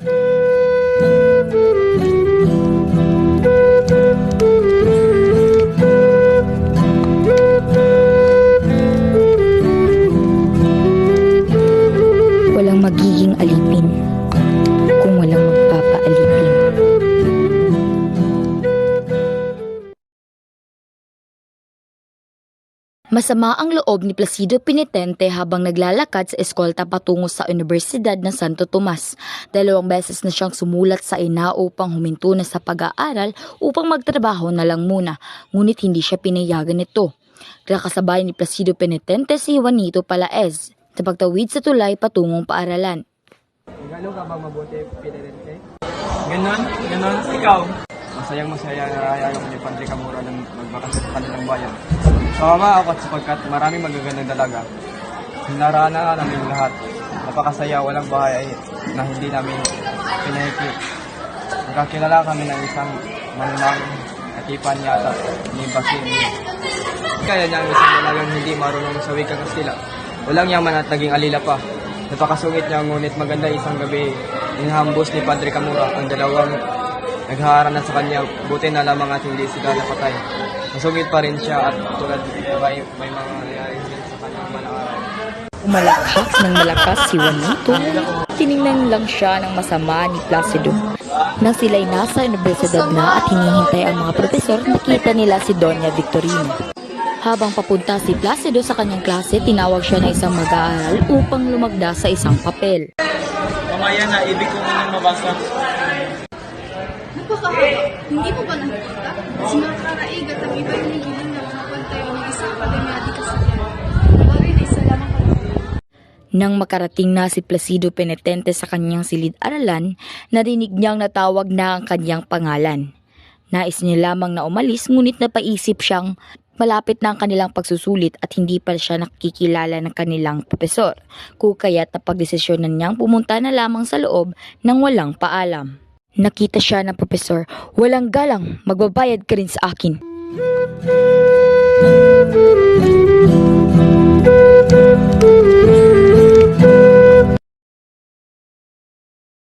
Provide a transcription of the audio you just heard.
Walang magiging alipin kung walang magpapaalipin. Masama ang loob ni Placido Penitente habang naglalakad sa eskolta patungo sa Universidad ng Santo Tomas. 2 beses na siyang sumulat sa ina upang huminto na sa pag-aaral upang magtrabaho na lang muna, ngunit hindi siya pinayagan nito. Kasabay ni Placido Penitente si Juanito Palaez sa pagtawid sa tulay patungong paaralan. Gano'n ka ba mabuti, Penitente? Ganon, ikaw. Masayang-masaya na ayaw ni Padre Camora ng magbakas sa kanilang bayan. Sumama ako sapagkat maraming magagandang dalaga. Narana namin lahat. Napakasaya, walang bahay na hindi namin pinahikip. Nagkakilala kami ng isang manunang atipan yata ni Basim. Kaya niya ang isang dalagang hindi marunong sa wikang Kastila. Walang yaman at naging alila pa. Napakasungit niya ngunit maganda isang gabi. Inihambos ni Padre Camora ang dalawang naghaharap na sa kanya, buti na lamang at hindi sila napatay. Masungit pa rin siya at tulad may mga nangyari din sa kanyang malakaran. Umalakas ng malakas si Juanito, tiningnan lang siya ng masama ni Placido. Nang sila'y nasa universidad na at hinihintay ang mga profesor, nakita nila si Doña Victorina. Habang papunta si Placido sa kanyang klase, tinawag siya ng isang mag-aaral upang lumagda sa isang papel. Mamaya na, ibig ko nang mabasa. Hindi mo ba nakikita? Si Makaraigat ang iba yung hinihiling na makapantayo ng isang paganyati kasalanan. Bari na isa lamang Nang makarating na si Placido Penitente sa kanyang silid-aralan, narinig niyang natawag na ang kanyang pangalan. Nais niya lamang na umalis, ngunit napaisip siyang malapit na ang kanilang pagsusulit at hindi pa siya nakikilala ng kanilang profesor. Kaya't napagdesisyonan niyang pumunta na lamang sa loob nang walang paalam. Nakita siya ng profesor, "Walang galang, magbabayad ka rin sa akin."